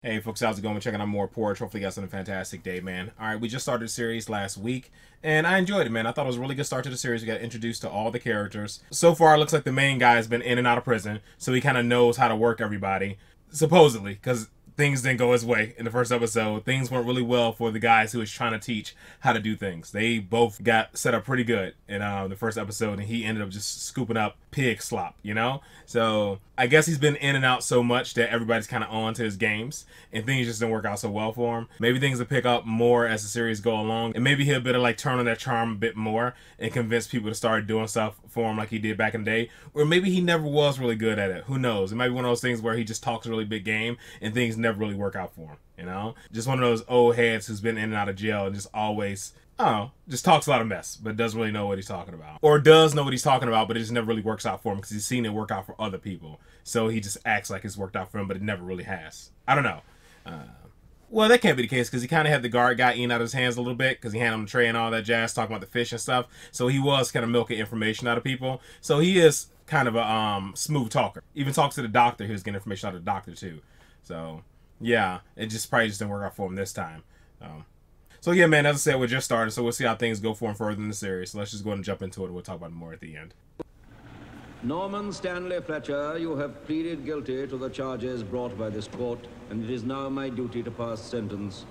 Hey folks, how's it going? We're checking out more Porridge. Hopefully you guys had a fantastic day, man. Alright, we just started the series last week, and I enjoyed it, man. I thought it was a really good start to the series. We got introduced to all the characters. So far, it looks like the main guy has been in and out of prison, so he kind of knows how to work everybody. Supposedly, because things didn't go his way in the first episode. Things went really well for the guys who was trying to teach how to do things. They both got set up pretty good in the first episode, and he ended up just scooping up pig slop, you know? So I guess he's been in and out so much that everybody's kind of on to his games, and things just didn't work out so well for him. Maybe things will pick up more as the series go along, and maybe he'll better like turn on that charm a bit more and convince people to start doing stuff for him like he did back in the day. Or maybe he never was really good at it. Who knows? It might be one of those things where he just talks a really big game and things never really work out for him, you know? Just one of those old heads who's been in and out of jail and just always, I don't know, just talks a lot of mess, but doesn't really know what he's talking about. Or does know what he's talking about, but it just never really works out for him because he's seen it work out for other people. So he just acts like it's worked out for him, but it never really has. I don't know. Well, that can't be the case because he kind of had the guard guy eating out of his hands a little bit because he handed him the tray and all that jazz, talking about the fish and stuff. So he was kind of milking information out of people. So he is kind of a smooth talker. Even talks to the doctor. He was getting information out of the doctor too. So yeah, it just probably just didn't work out for him this time. So yeah, man, as I said, we're just started, so we'll see how things go for him further in the series. So let's just go ahead and jump into it. We'll talk about it more at the end. Norman Stanley Fletcher, you have pleaded guilty to the charges brought by this court, and it is now my duty to pass sentence.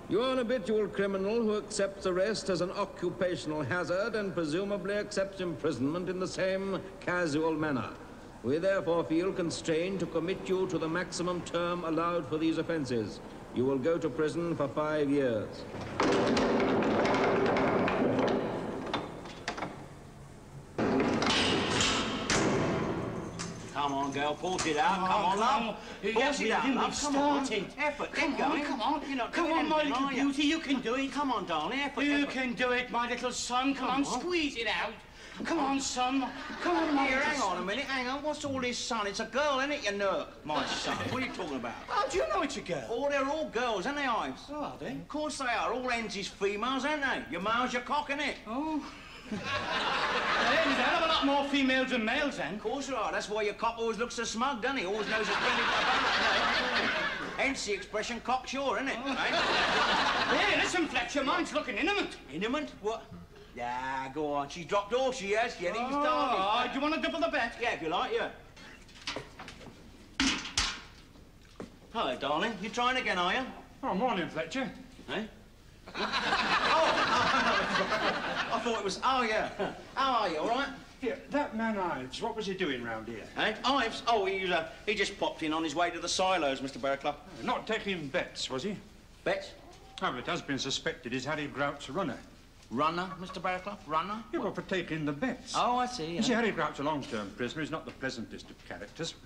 You are an habitual criminal who accepts arrest as an occupational hazard and presumably accepts imprisonment in the same casual manner. We therefore feel constrained to commit you to the maximum term allowed for these offenses. You will go to prison for 5 years. Come on, girl, force it out. Come on, love. Force it out, love. Come on. Effort, get going. Come on. You're not Come doing on, my anything, little are you? beauty, you can do it. Come on, darling. Effort, You effort. can do it, my little son. Come on, squeeze it out. Come on, son. Come on, my Here, little hang on a minute, hang on. What's all this, son? It's a girl, isn't it, you nerk? My son. What are you talking about? How do you know it's a girl? Oh, they're all girls, aren't they, Ives? Oh, are they? Of course they are. All ends is females, aren't they? Your male's your cock, innit? Oh. There's a hell of a lot more females than males, then. Of course there are. That's why your cock always looks so smug, doesn't he? Always knows it's plenty of fun. Hence the expression cocksure, isn't it? Oh. Right? Hey, listen, Fletcher, mine's looking intimate. Intimate? What? Yeah, go on. She's dropped off, she has. Getting Oh, started. do you want to double the bet? Yeah, if you like, yeah. Hello, darling. You trying again, are you? Oh, morning, Fletcher. Eh? I thought it was... Oh, yeah. How are you, all right? Yeah, that man Ives, what was he doing round here? Eh? Ives? Oh, he just popped in on his way to the silos, Mr. Barraclough. Not taking bets, was he? Bet? Oh, it has been suspected he's Harry Grout's runner. Runner, Mr. Barraclough? Runner? Yeah, well, for taking the bets. Oh, I see. You see, Harry Grout's a long-term prisoner. He's not the pleasantest of characters.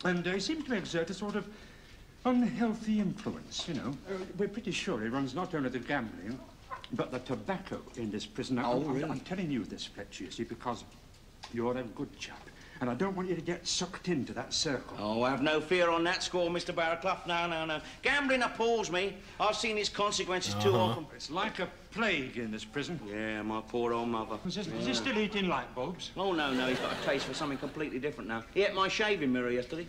And he seems to exert a sort of unhealthy influence, you know. We're pretty sure he runs not only the gambling, but the tobacco in this prison. Now, really? I'm telling you this, Fletcher, you see, because you're a good chap. And I don't want you to get sucked into that circle. Oh, have no fear on that score, Mr. Barraclough. No, no, no. Gambling appalls me. I've seen its consequences too often. It's like a plague in this prison. Yeah, my poor old mother. Is he still eating light bulbs? Oh, no, no, he's got a taste for something completely different now. He ate my shaving mirror yesterday.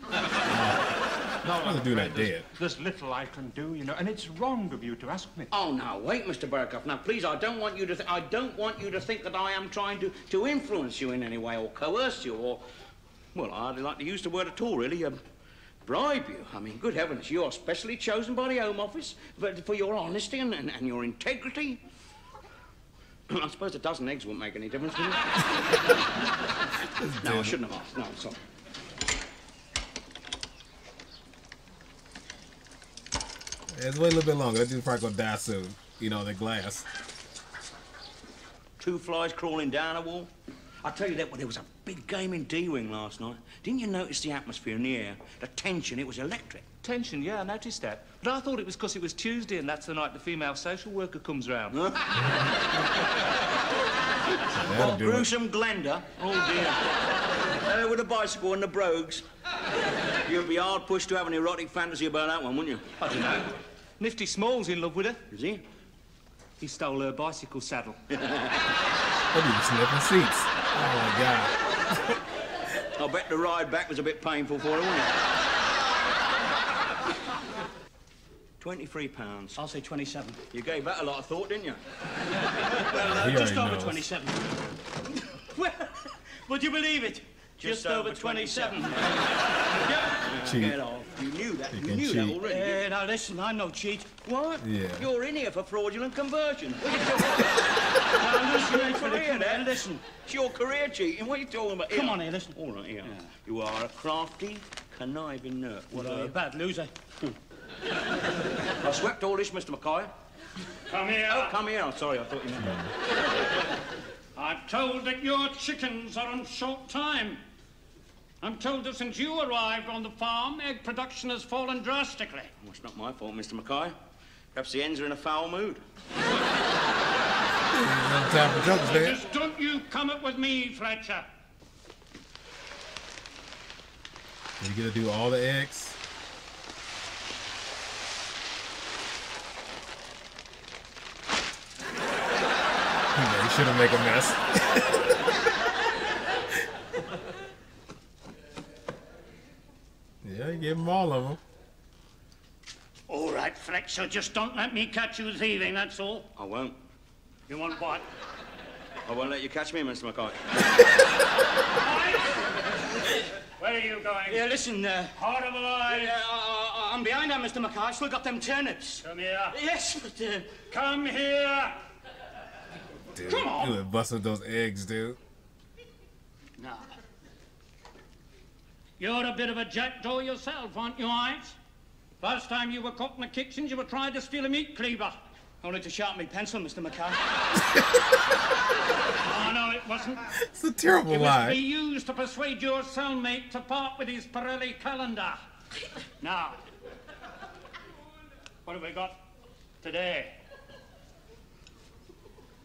I'll do that dead. There's little I can do, you know, and it's wrong of you to ask me. Oh, now, wait, Mr. Barraclough. Now, please, I don't want you to think that I am trying to influence you in any way or coerce you or... Well, I hardly like to use the word at all, really. Bribe you. I mean, good heavens, you are specially chosen by the Home Office for your honesty and your integrity. I suppose a dozen eggs wouldn't make any difference, would it? No, I shouldn't have asked. No, I'm sorry. Let's wait a little bit longer. That dude's probably gonna die soon. You know, the glass. 2 flies crawling down a wall. I tell you that, well, there was a big game in D-Wing last night. Didn't you notice the atmosphere in the air? The tension, it was electric. Tension, yeah, I noticed that. But I thought it was because it was Tuesday and that's the night the female social worker comes round. What, gruesome Glenda? Oh, dear. With a bicycle and the brogues. You'd be hard pushed to have an erotic fantasy about that one, wouldn't you? I don't know. Nifty Small's in love with her. Is he? He stole her bicycle saddle. They be sniffing seats. Oh, my God. I bet the ride back was a bit painful for her, wasn't it? £23. I'll say 27. You gave that a lot of thought, didn't you? Well, He just already over knows. 27. Well, would you believe it? Just over 27. Cheat. Get off. You knew that. You You can knew that cheat. already. didn't Now listen, I'm no cheat. you? What? Yeah. You're in here for fraudulent conversion. What are you talking Now listen, about? for the career, listen. It's your career cheating. What are you talking about? Come on here, listen. All right, here. You are a crafty, conniving nerd. What You're are a you? bad loser. I swept all this, Mr. Mackay. Come here. Oh, come here. I'm sorry, I thought you meant that. I'm told that your chickens are on short time. I'm told that since you arrived on the farm, egg production has fallen drastically. Well, it's not my fault, Mr. Mackay. Perhaps the hens are in a foul mood. No time for jokes, man. Just don't you come up with me, Fletcher. You gonna do all the eggs? You shouldn't make a mess. Yeah, you give them all of them. All right, Fletcher, just don't let me catch you thieving, that's all. I won't. You want what? I won't let you catch me, Mr. Mackay. Where are you going? Yeah, listen, Horrible eyes. I'm behind that, Mr. Mackay. I still got them turnips. Come here. Yes, but, Come here. Dude, Come on. you would bust up those eggs, dude. no. You're a bit of a jackdaw yourself, aren't you, Ives? Last time you were caught in the kitchens, you were trying to steal a meat cleaver. Only to sharpen me pencil, Mr. Mackay. Oh, no, it wasn't. It's a terrible It was to be lie. used to persuade your cellmate to part with his Pirelli calendar. Now, what have we got today?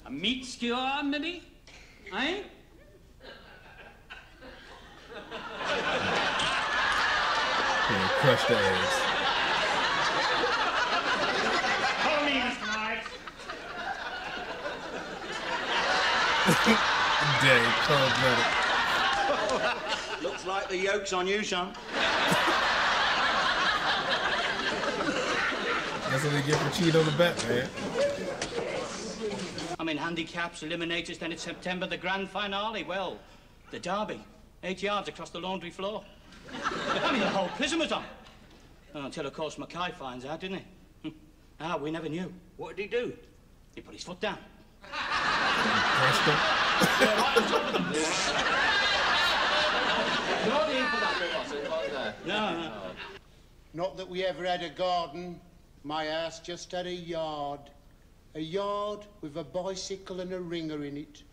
A meat skewer, maybe? Eh? Yeah, crush the eggs. Follow me, Mr. Knight. Dang, cold-blooded. Looks like the yoke's on you, son. That's what they get for cheating on the bet, man. I'm in handicaps, eliminators, then it's September, the grand finale. Well, the derby. 8 yards across the laundry floor. I mean, the whole prison was on. Until, of course, Mackay finds out, didn't he? We never knew. What did he do? He put his foot down. Crushed them. No. Not that we ever had a garden. My house just had a yard. A yard with a bicycle and a ringer in it.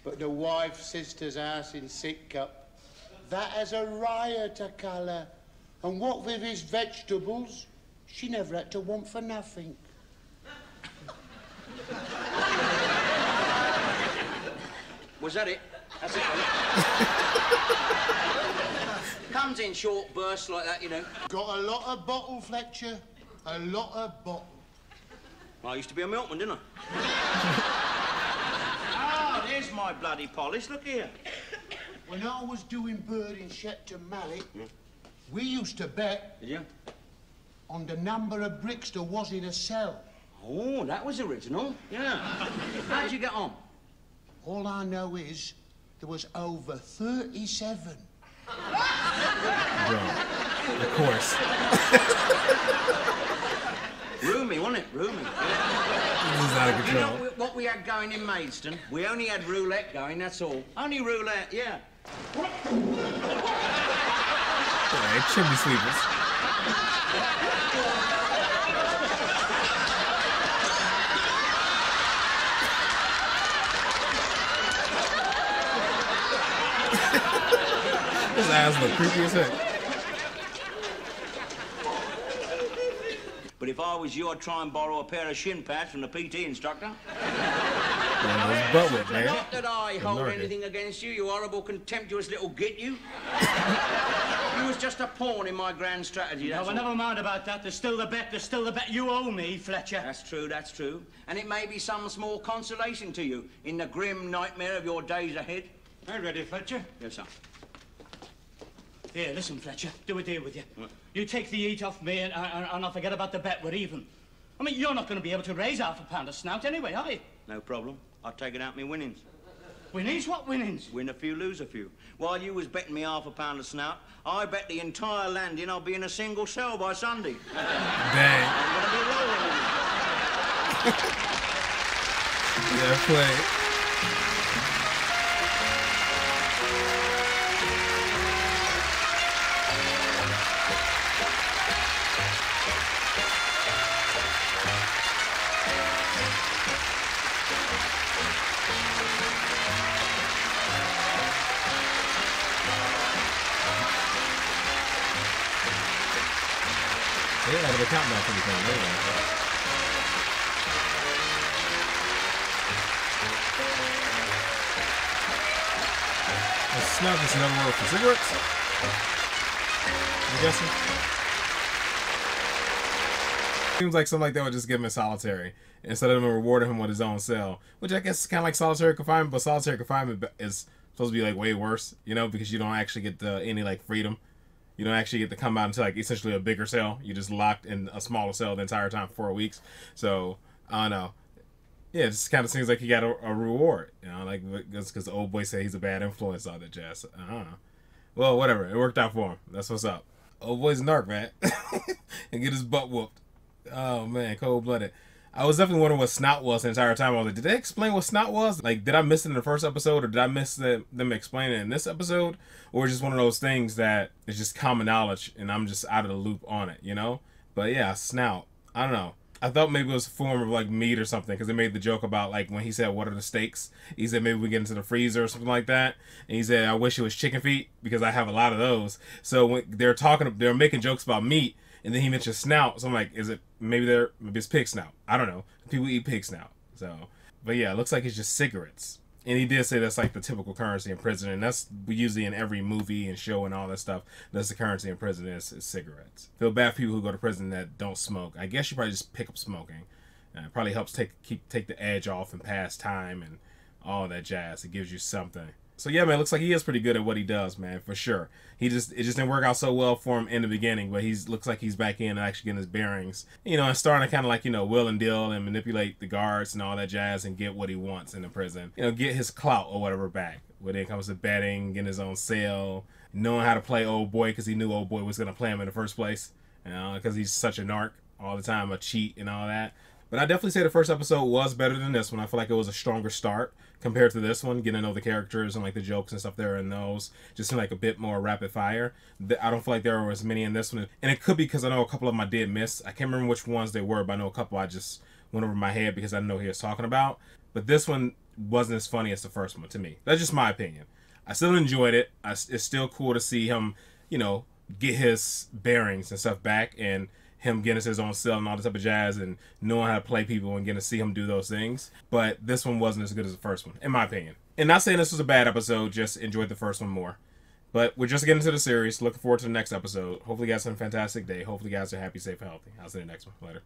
But the wife's sister's house in Sidcup, that has a riot of colour. And what with his vegetables, she never had to want for nothing. Was that it? That's it. Comes in short bursts like that, you know. Got a lot of bottle, Fletcher. A lot of bottle. I used to be a milkman, didn't I? Ah, there's my bloody polish. Look here. When I was doing bird in Shepton Mallet, we used to bet Did you? on the number of bricks there was in a cell. Oh, that was original. Yeah. How'd you get on? All I know is there was over 37. Bro, of course. Roomy, wasn't it? Roomy. This is out of You control. know what we had going in Maidstone? We only had roulette going, that's all. Only roulette, yeah. Yeah, chimney sweepers. His ass look creepy as heck. But if I was you, I'd try and borrow a pair of shin pads from the PT instructor. Yeah, those butt whip, man. Not that I hold American. anything against you, you horrible, contemptuous little git, you. You was just a pawn in my grand strategy, No, that's well, all. never mind about that. There's still the bet. There's still the bet. You owe me, Fletcher. That's true, that's true. And it may be some small consolation to you in the grim nightmare of your days ahead. Are you ready, Fletcher? Yes, sir. Here, listen, Fletcher, do a deal with you. What? You take the heat off me and I'll forget about the bet, we're even. I mean, you're not going to be able to raise £1/2 of snout anyway, are you? No problem. I'll take it out me winnings. Winnings? What winnings? Win a few, lose a few. While you was betting me £1/2 of snout, I bet the entire landing I'll be in a single cell by Sunday. Dang. I'm going to be rolling in it. Yeah, play. Yeah, the countdown for anything. Snout is another word for cigarettes. I'm guessing. Seems like something like that would just give him a solitary instead of rewarding him with his own cell, which I guess is kind of like solitary confinement, but solitary confinement is supposed to be like way worse, you know, because you don't actually get any like freedom. You don't actually get to come out into like essentially a bigger cell. You're just locked in a smaller cell the entire time for 4 weeks. So I don't know. Yeah, it just kind of seems like he got a reward, you know, like because the old boy said he's a bad influence on the jazz. I don't know. Well, whatever. It worked out for him. That's what's up. Old boy's a narc, man, and get his butt whooped. Oh man, cold blooded. I was definitely wondering what snout was the entire time. I was like, did they explain what snout was? Like, did I miss it in the first episode, or did I miss them explaining it in this episode? Or just one of those things that is just common knowledge, and I'm just out of the loop on it, you know? But yeah, snout. I don't know. I thought maybe it was a form of like meat or something, because they made the joke about like when he said, what are the steaks? He said maybe we get into the freezer or something like that. And he said, I wish it was chicken feet, because I have a lot of those. So when they're making jokes about meat, and then he mentioned snout. So I'm like, maybe it's pig snout. I don't know. People eat pig snout. So, but yeah, it looks like it's just cigarettes. And he did say that's like the typical currency in prison. And that's usually in every movie and show and all that stuff. That's the currency in prison is cigarettes. Feel bad for people who go to prison that don't smoke. I guess you probably just pick up smoking. It probably helps take the edge off and pass time and all that jazz. It gives you something. So yeah, man, it looks like he is pretty good at what he does, man, for sure. It just didn't work out so well for him in the beginning, but looks like he's back in and actually getting his bearings, you know, and starting to kind of like, you know, will and deal and manipulate the guards and all that jazz and get what he wants in the prison, you know, get his clout or whatever back. When it comes to betting, getting his own cell, knowing how to play old boy because he knew old boy was gonna play him in the first place, you know, because he's such a narc all the time, a cheat and all that. But I definitely say the first episode was better than this one. I feel like it was a stronger start compared to this one. Getting to know the characters and like the jokes and stuff there in those just seemed like a bit more rapid fire. I don't feel like there were as many in this one. And it could be because I know a couple of them I did miss. I can't remember which ones they were, but I know a couple I just went over my head because I didn't know who he was talking about. But this one wasn't as funny as the first one to me. That's just my opinion. I still enjoyed it. It's still cool to see him, you know, get his bearings and stuff back and him getting his own cell and all this type of jazz and knowing how to play people and getting to see him do those things. But this one wasn't as good as the first one, in my opinion. And not saying this was a bad episode, just enjoyed the first one more. But we're just getting into the series. Looking forward to the next episode. Hopefully you guys have a fantastic day. Hopefully you guys are happy, safe, healthy. I'll see you next one. Later.